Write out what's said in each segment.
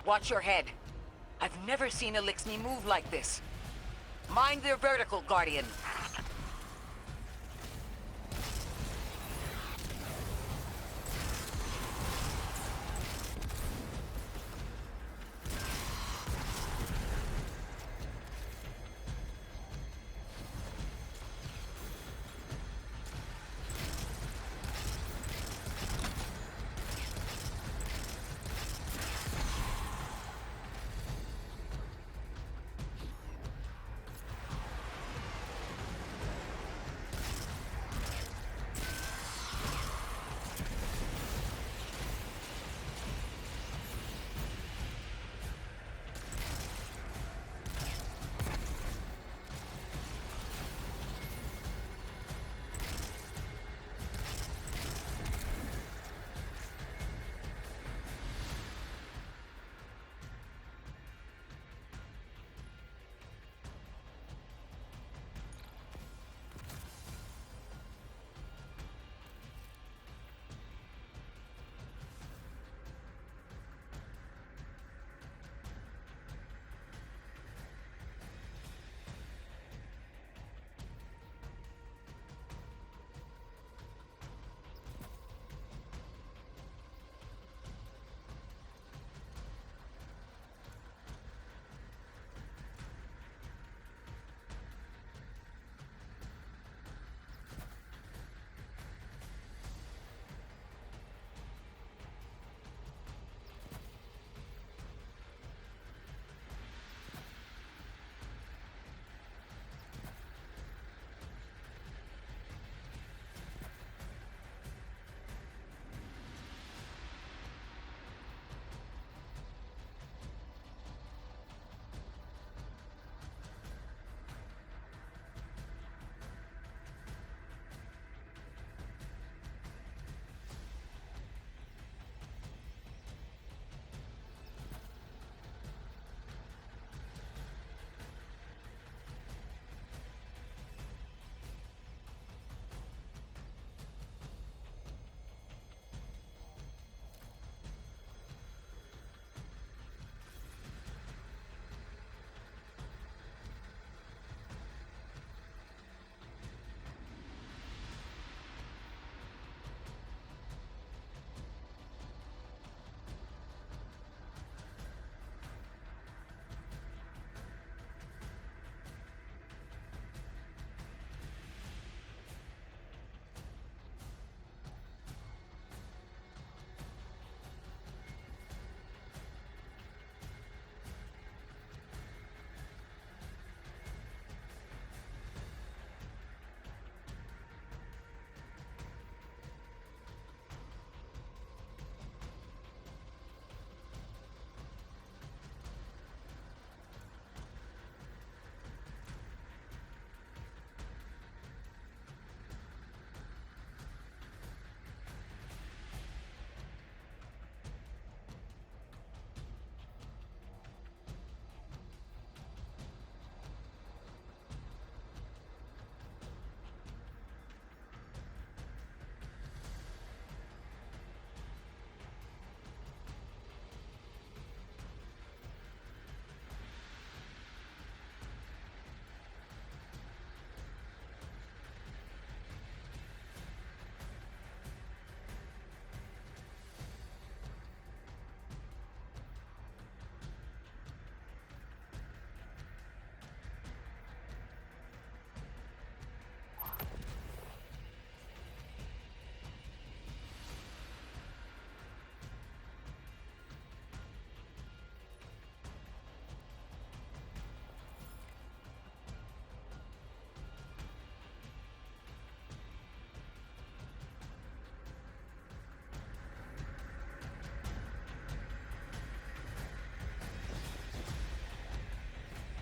Watch your head. I've never seen Eliksni move like this. Mind their vertical, Guardian.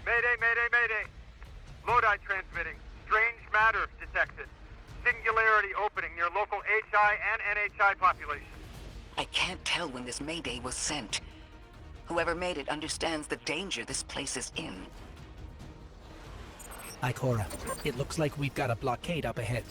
Mayday, mayday, mayday. Lodi transmitting. Strange matter detected. Singularity opening near local HI and NHI population. I can't tell when this Mayday was sent. Whoever made it understands the danger this place is in. Ikora, it looks like we've got a blockade up ahead.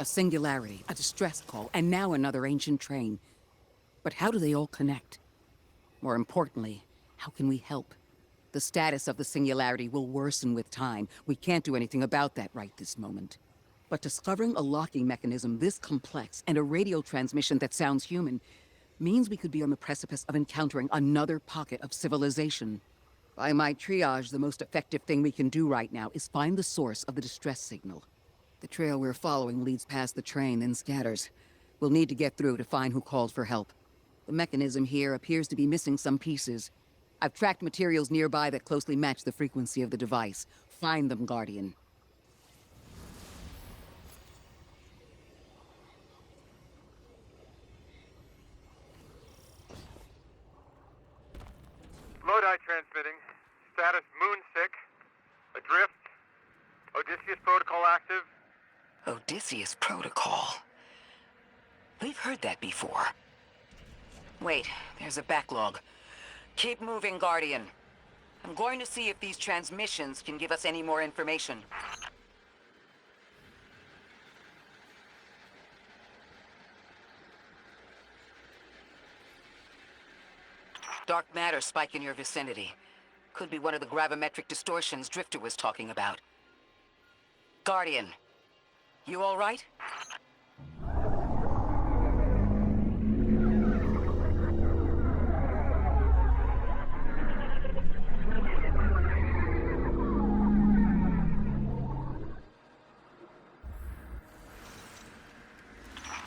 A singularity, a distress call, and now another ancient train. But how do they all connect? More importantly, how can we help? The status of the singularity will worsen with time. We can't do anything about that right this moment. But discovering a locking mechanism this complex and a radio transmission that sounds human means we could be on the precipice of encountering another pocket of civilization. By my triage, the most effective thing we can do right now is find the source of the distress signal. The trail we're following leads past the train, then scatters. We'll need to get through to find who called for help. The mechanism here appears to be missing some pieces. I've tracked materials nearby that closely match the frequency of the device. Find them, Guardian. Lodi transmitting. Status moonsick. Adrift. Odysseus protocol active. Odysseus Protocol. We've heard that before. Wait, there's a backlog. Keep moving, Guardian. I'm going to see if these transmissions can give us any more information. Dark matter spike in your vicinity. Could be one of the gravimetric distortions Drifter was talking about. Guardian, you all right?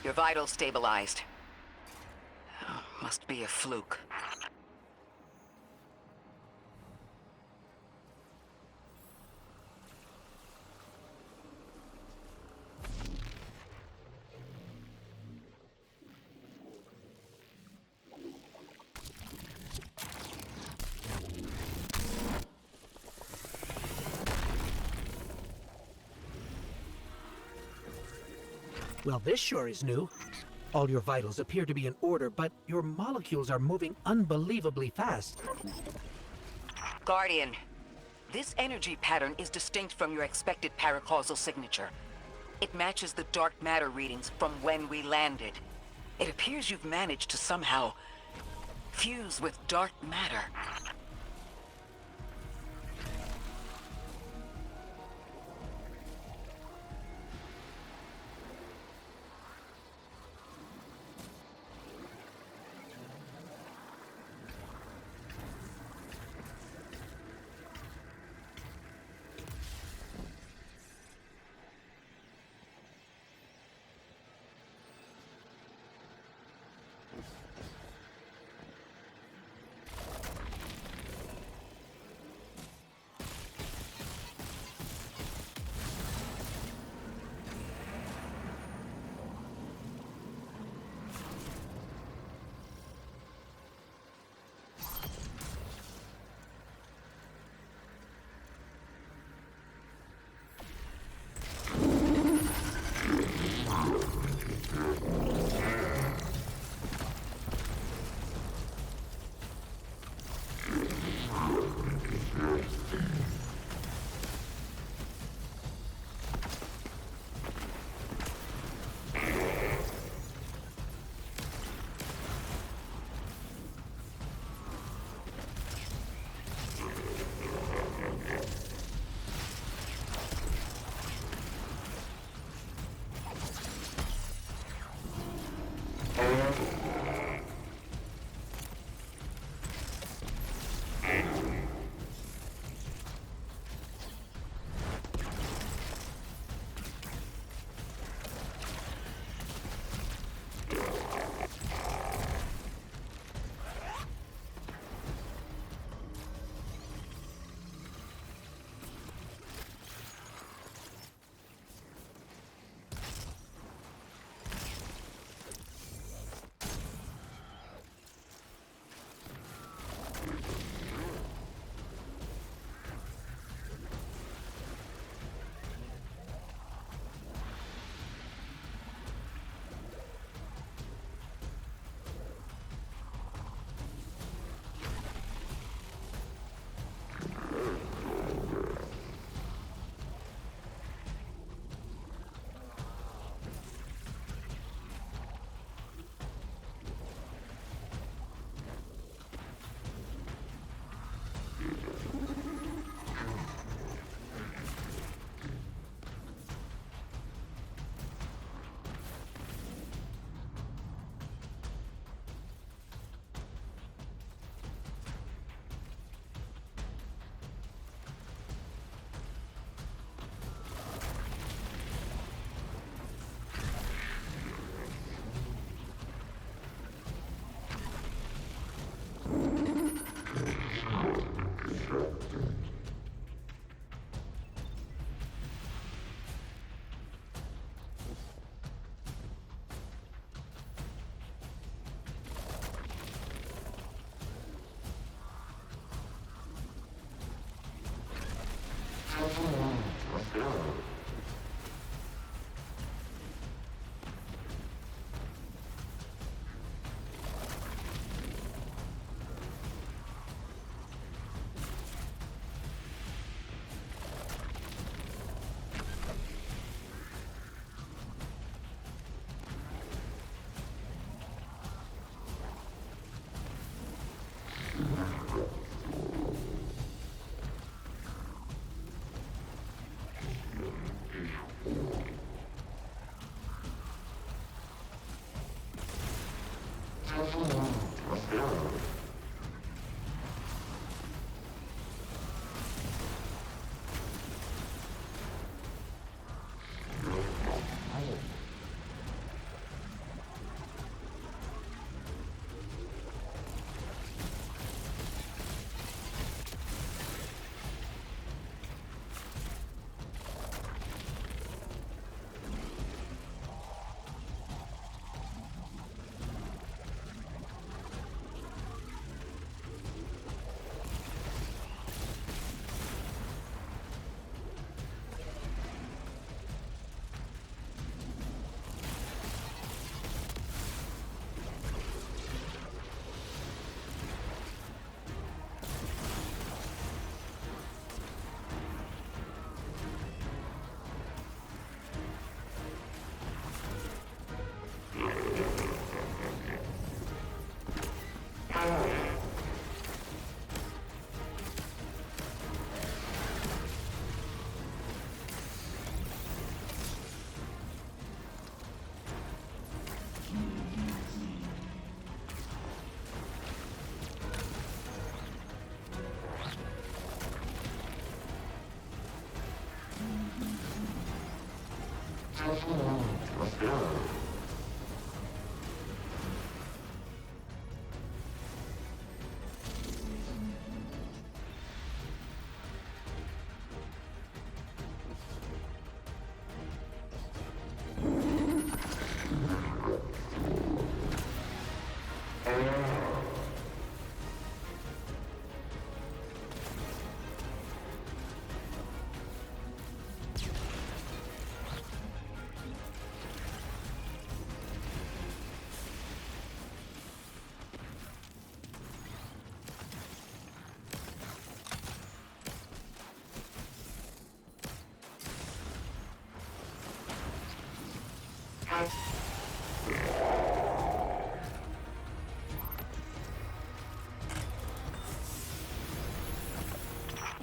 Your vitals stabilized. Oh, must be a fluke. Well, this sure is new. All your vitals appear to be in order, but your molecules are moving unbelievably fast. Guardian, this energy pattern is distinct from your expected paracausal signature. It matches the dark matter readings from when we landed. It appears you've managed to somehow fuse with dark matter.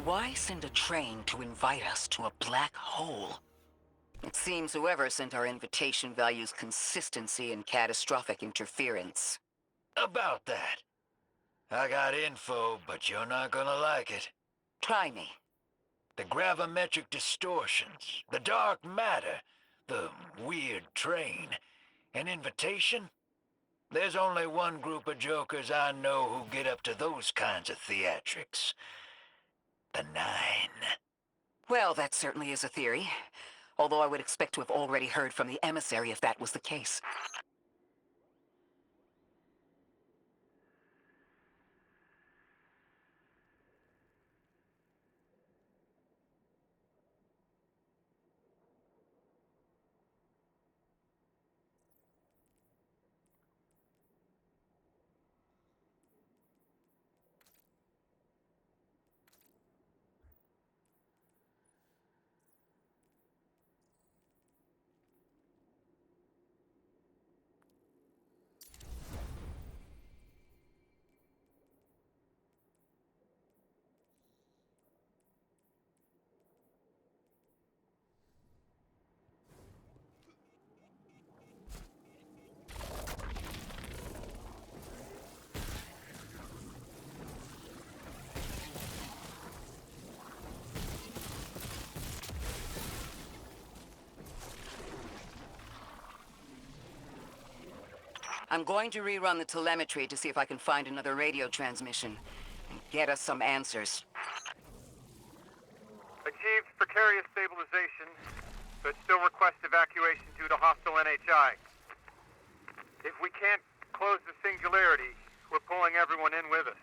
Why send a train to invite us to a black hole? It seems whoever sent our invitation values consistency and catastrophic interference. About that. I got info, but you're not gonna like it. Try me. The gravimetric distortions, the dark matter, the weird train. An invitation? There's only one group of jokers I know who get up to those kinds of theatrics. The Nine. Well, that certainly is a theory. Although I would expect to have already heard from the emissary if that was the case. I'm going to rerun the telemetry to see if I can find another radio transmission and get us some answers. Achieved precarious stabilization, but still request evacuation due to hostile NHI. If we can't close the singularity, we're pulling everyone in with us.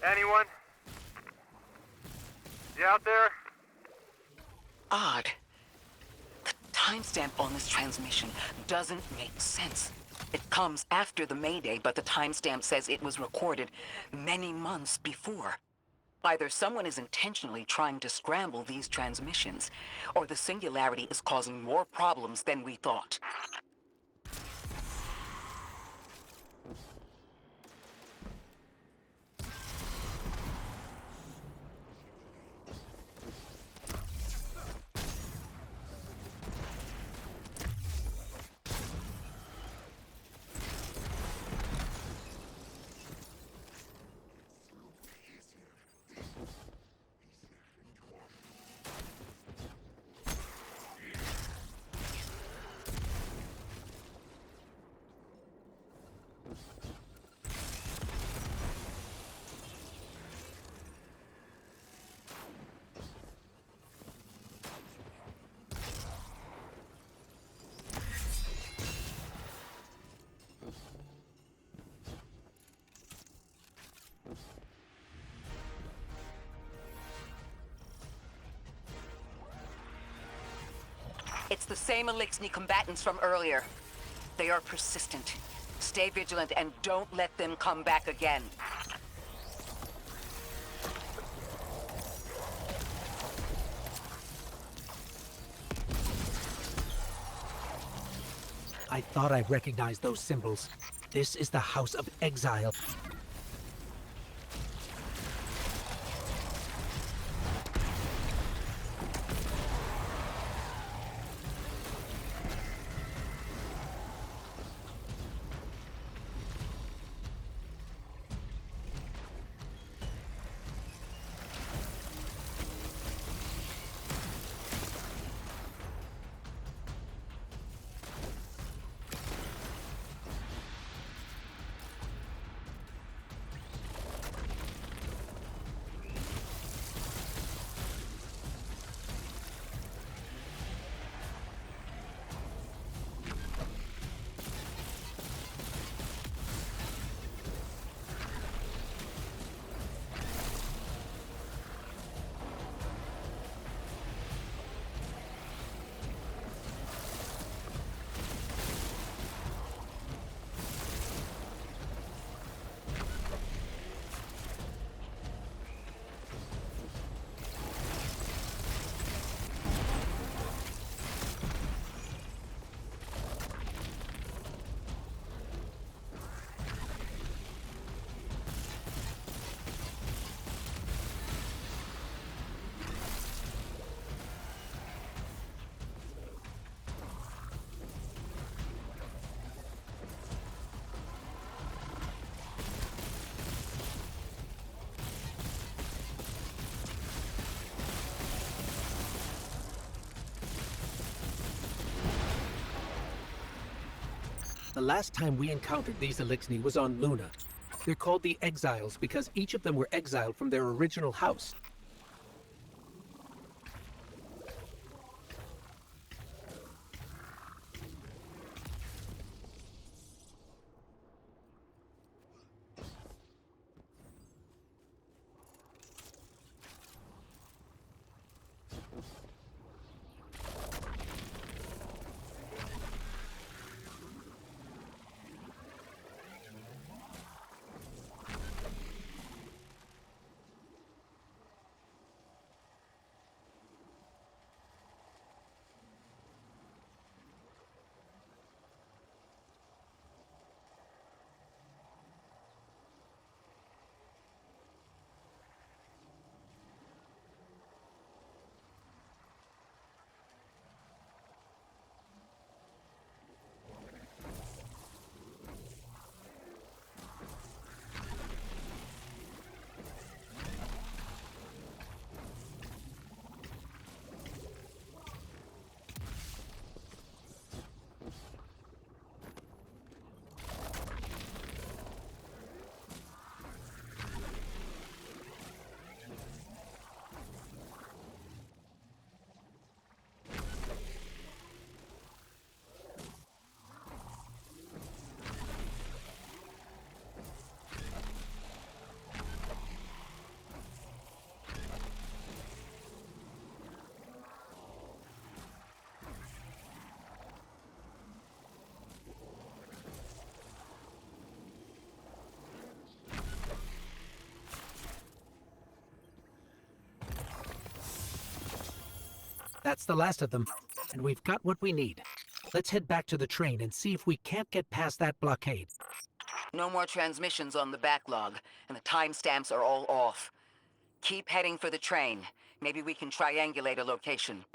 Anyone? You out there? Odd. The timestamp on this transmission doesn't make sense. It comes after the Mayday, but the timestamp says it was recorded many months before. Either someone is intentionally trying to scramble these transmissions, or the singularity is causing more problems than we thought. It's the same Elixni combatants from earlier. They are persistent. Stay vigilant and don't let them come back again. I thought I recognized those symbols. This is the House of Exile. The last time we encountered these Elixni was on Luna. They're called the Exiles because each of them were exiled from their original house. That's the last of them, and we've got what we need. Let's head back to the train and see if we can't get past that blockade. No more transmissions on the backlog, and the timestamps are all off. Keep heading for the train. Maybe we can triangulate a location.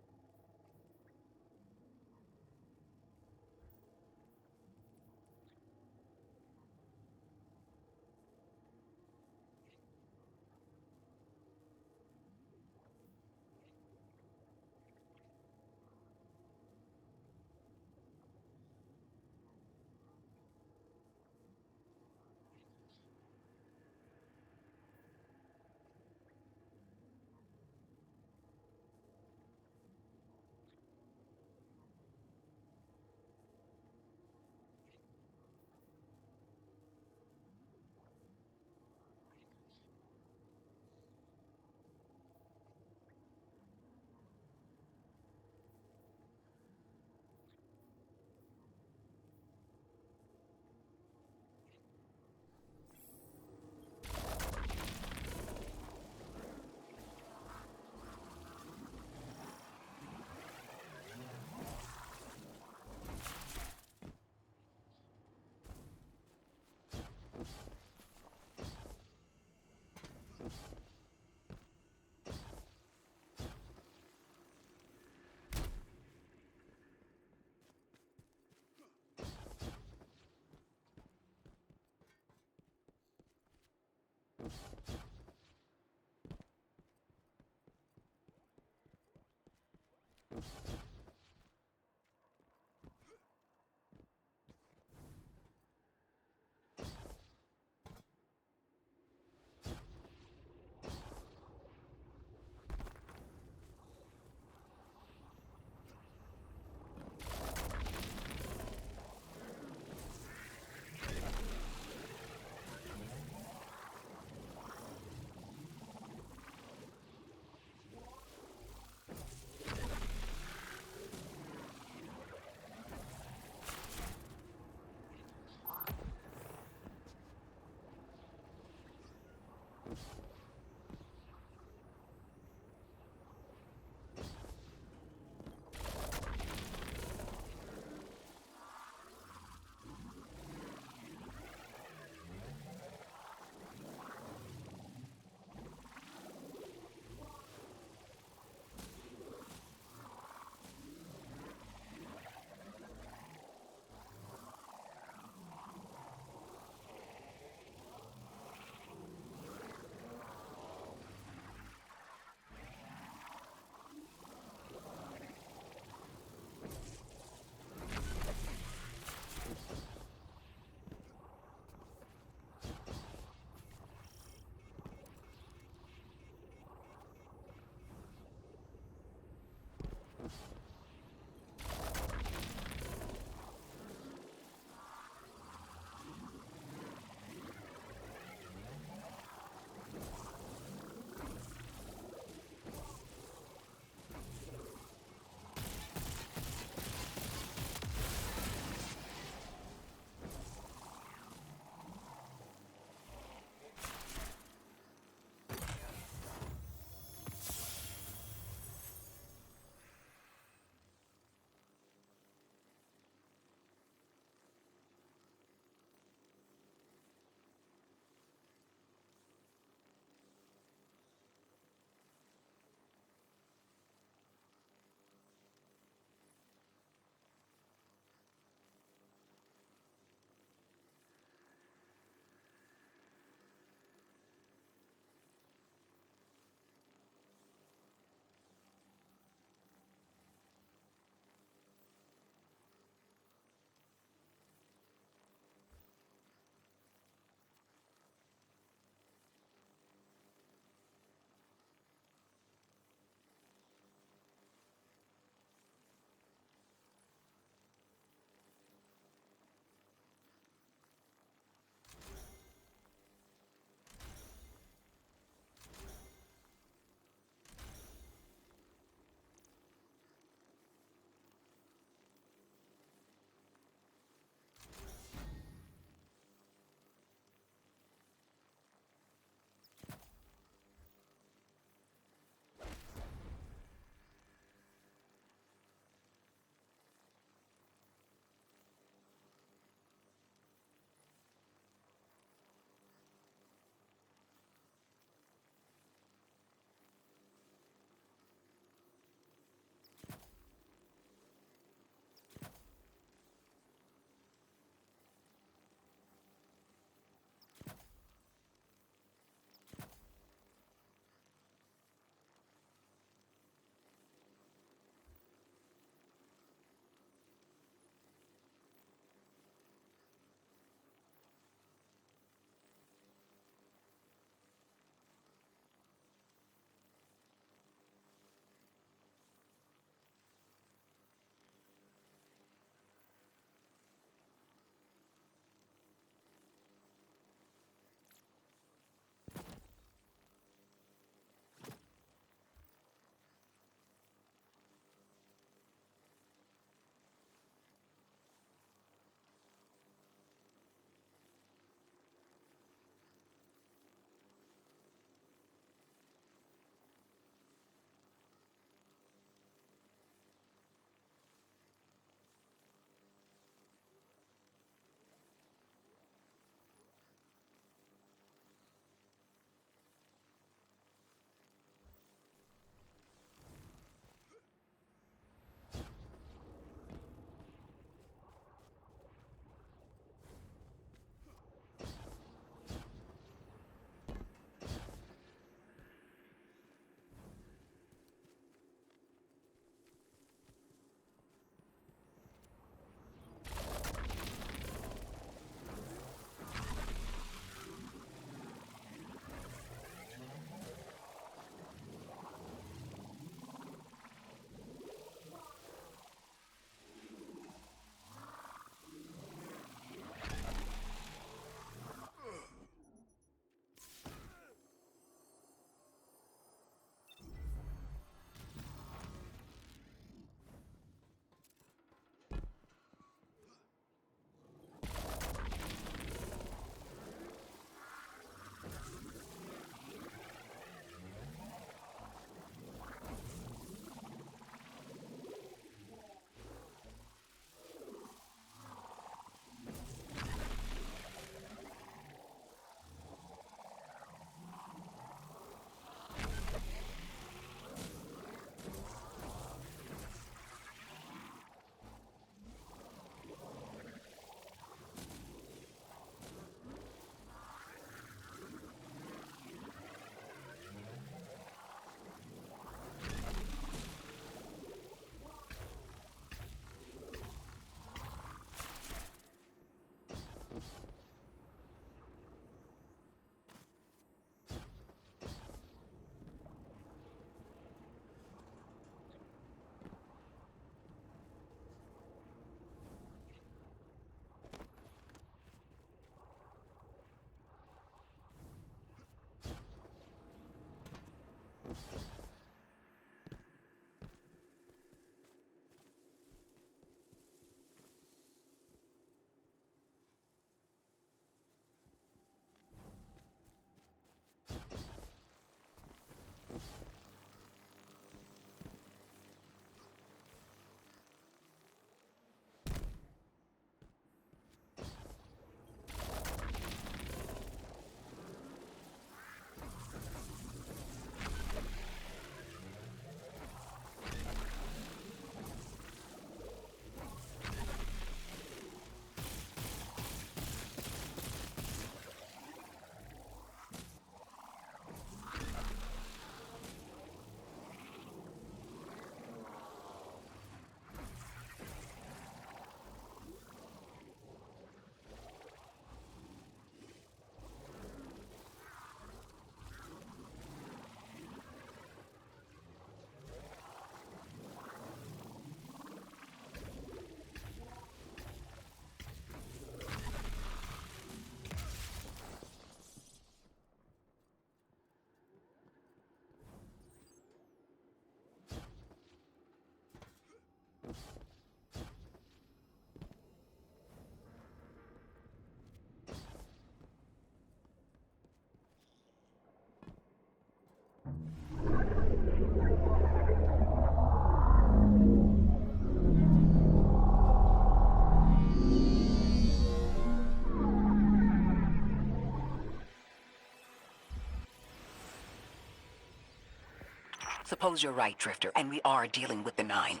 Suppose you're right, Drifter, and we are dealing with the Nine.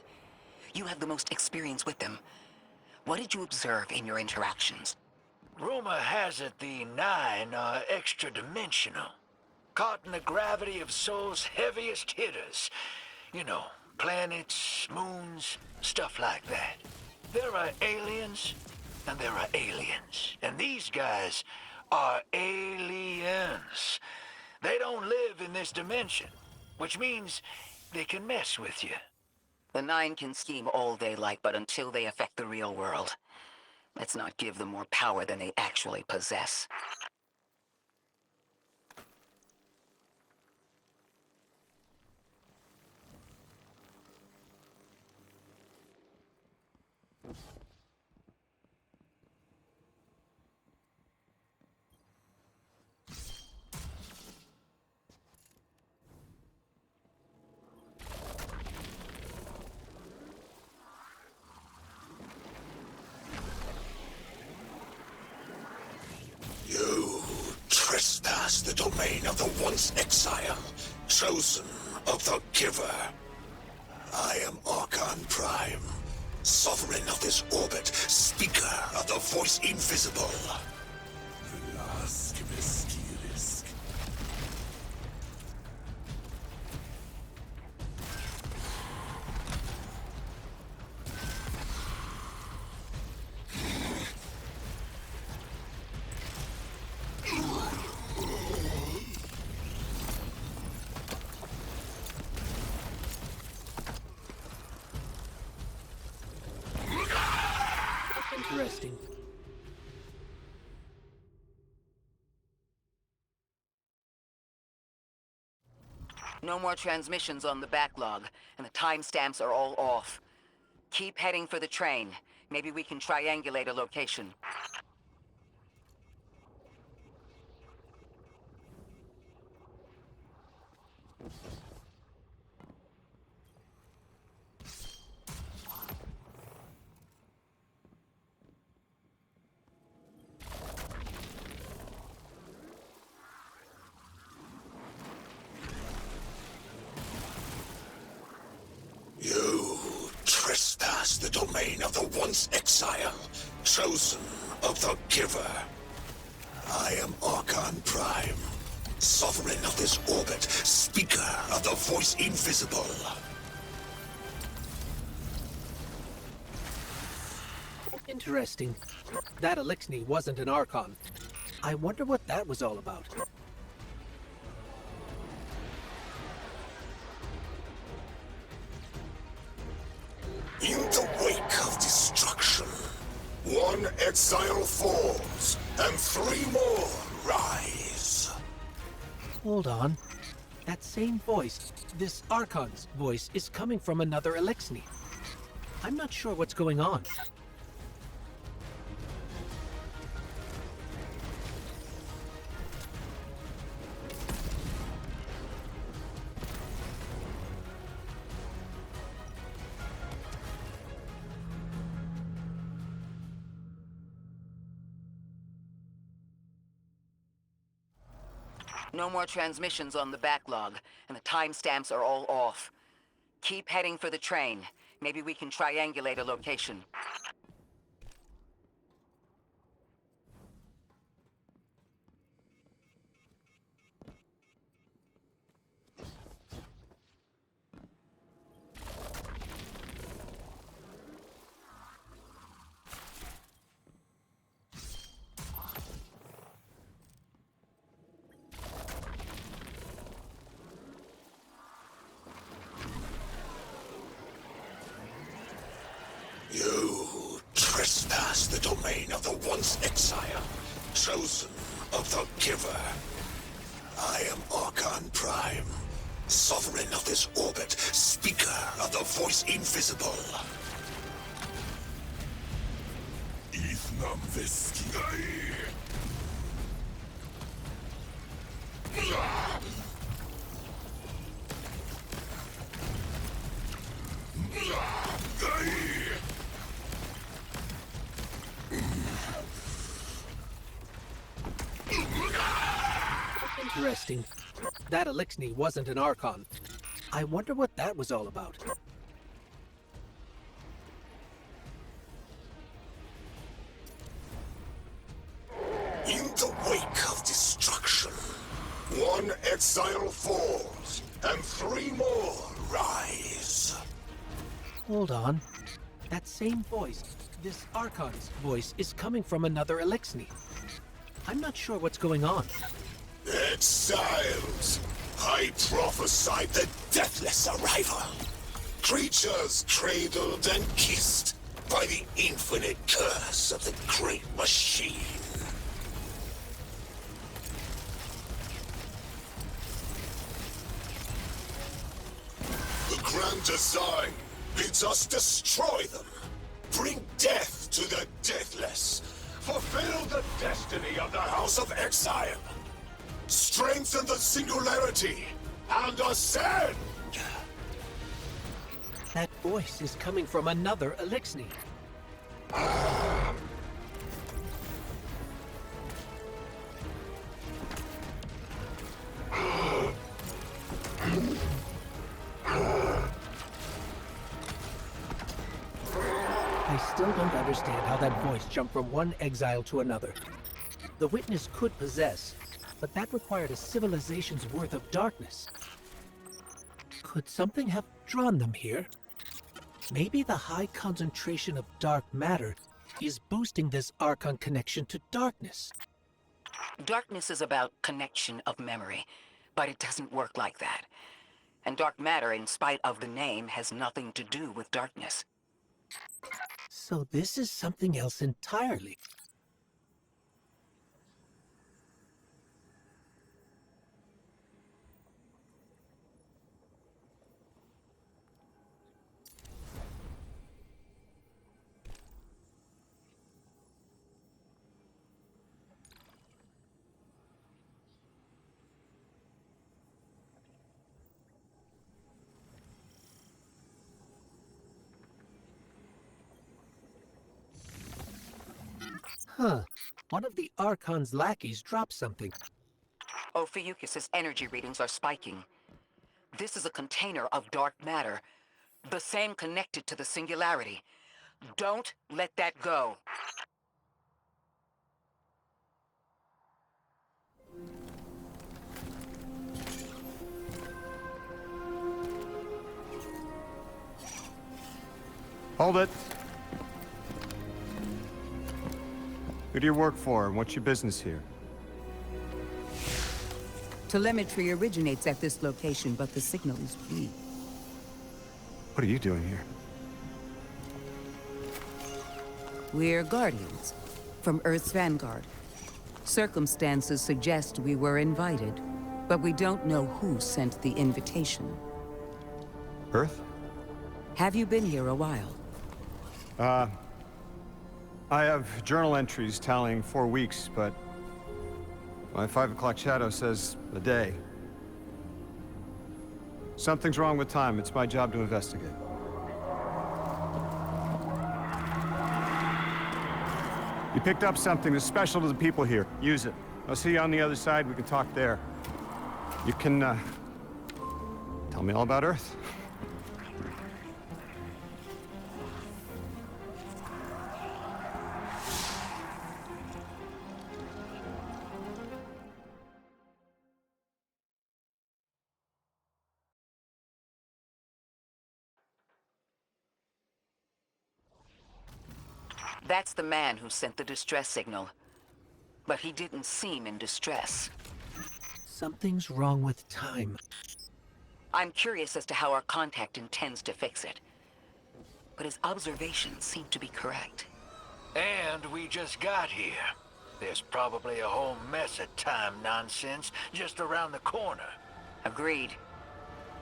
You have the most experience with them. What did you observe in your interactions? Rumor has it the Nine are extra-dimensional. Caught in the gravity of Sol's heaviest hitters. You know, planets, moons, stuff like that. There are aliens, and there are aliens. And these guys are aliens. They don't live in this dimension, which means they can mess with you. The Nine can scheme all they like, but until they affect the real world, let's not give them more power than they actually possess. You trespass the domain of the once exile, chosen of the Giver. I am Archon Prime, sovereign of this orbit, speaker of the voice invisible. Interesting. No more transmissions on the backlog, and the timestamps are all off. Keep heading for the train. Maybe we can triangulate a location. You trespass the domain of the once exile, chosen of the Giver. I am Archon Prime, sovereign of this orbit, speaker of the voice invisible. Interesting. That Elixni wasn't an Archon. I wonder what that was all about. In the wake of destruction, one exile falls, and three more rise. Hold on. That same voice, this Archon's voice, is coming from another Elixni. I'm not sure what's going on. No more transmissions on the backlog, and the timestamps are all off. Keep heading for the train. Maybe we can triangulate a location. You trespass the domain of the once exile, chosen of the Giver. I am Archon Prime, sovereign of this orbit, speaker of the voice invisible. Ithnam Veskinai. Interesting. That Elixni wasn't an Archon. I wonder what that was all about. In the wake of destruction, one exile falls, and 3 more rise. Hold on. That same voice, this Archon's voice, is coming from another Eliksni. I'm not sure what's going on. Exiles! I prophesied the deathless arrival. Creatures cradled and kissed by the infinite curse of the Great Machine. The grand design bids us destroy them. Bring death to the deathless. Fulfill the destiny of the House of Exile. Strengthen the singularity and ascend! That voice is coming from another Eliksni. I still don't understand how that voice jumped from one exile to another. The Witness could possess, but that required a civilization's worth of darkness. Could something have drawn them here? Maybe the high concentration of dark matter is boosting this Archon connection to darkness. Darkness is about connection of memory, but it doesn't work like that. And dark matter, in spite of the name, has nothing to do with darkness. So this is something else entirely. Huh. One of the Archon's lackeys dropped something. Ophiuchus's energy readings are spiking. This is a container of dark matter, the same connected to the Singularity. Don't let that go. Hold it. Who do you work for, and what's your business here? Telemetry originates at this location, but the signal is weak. What are you doing here? We're Guardians, from Earth's vanguard. Circumstances suggest we were invited, but we don't know who sent the invitation. Earth? Have you been here a while? I have journal entries tallying 4 weeks, but my 5 o'clock shadow says a day. Something's wrong with time. It's my job to investigate. You picked up something that's special to the people here. Use it. I'll see you on the other side. We can talk there. You can, tell me all about Earth. That's the man who sent the distress signal. But he didn't seem in distress. Something's wrong with time. I'm curious as to how our contact intends to fix it. But his observations seem to be correct. And we just got here. There's probably a whole mess of time nonsense just around the corner. Agreed.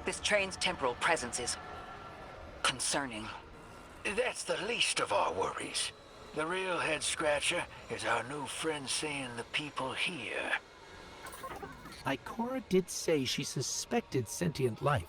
This train's temporal presence is concerning. That's the least of our worries. The real head-scratcher is our new friend seeing the people here. Ikora did say she suspected sentient life.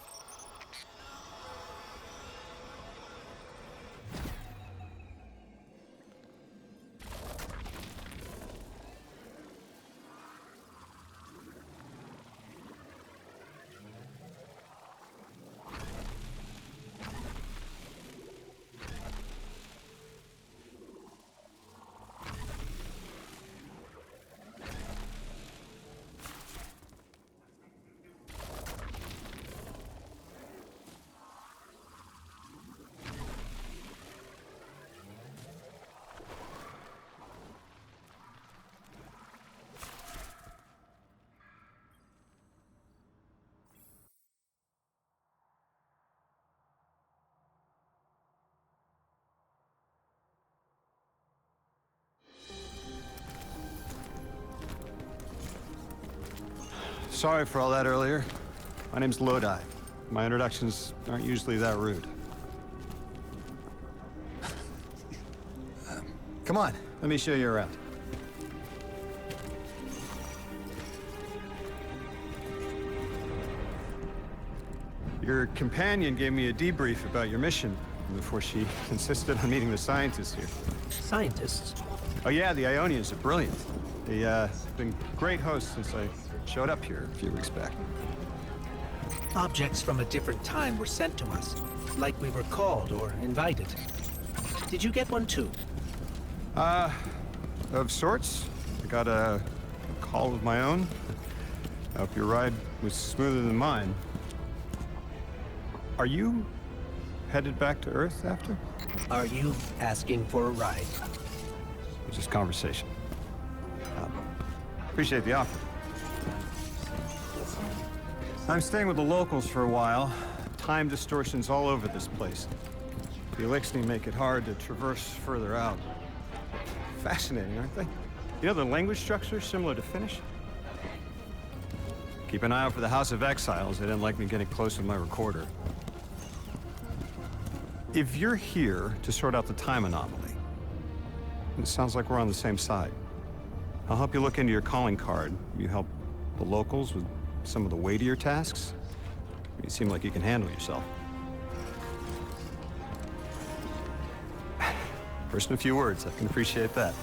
Sorry for all that earlier. My name's Lodi. My introductions aren't usually that rude. Come on, let me show you around. Your companion gave me a debrief about your mission before she insisted on meeting the scientists here. Scientists? Oh yeah, the Ionians are brilliant. They've been great hosts since I showed up here a few weeks back. Objects from a different time were sent to us, like we were called or invited. Did you get one too? Of sorts. I got a call of my own. I hope your ride was smoother than mine. Are you headed back to Earth after? Are you asking for a ride? It's just conversation. Appreciate the offer. I'm staying with the locals for a while. Time distortions all over this place. The Elixni make it hard to traverse further out. Fascinating, aren't they? You know, the language structure is similar to Finnish. Keep an eye out for the House of Exiles. They didn't like me getting close with my recorder. If you're here to sort out the time anomaly, it sounds like we're on the same side. I'll help you look into your calling card. You help the locals with some of the weightier tasks. You seem like you can handle yourself. First in a few words, I can appreciate that.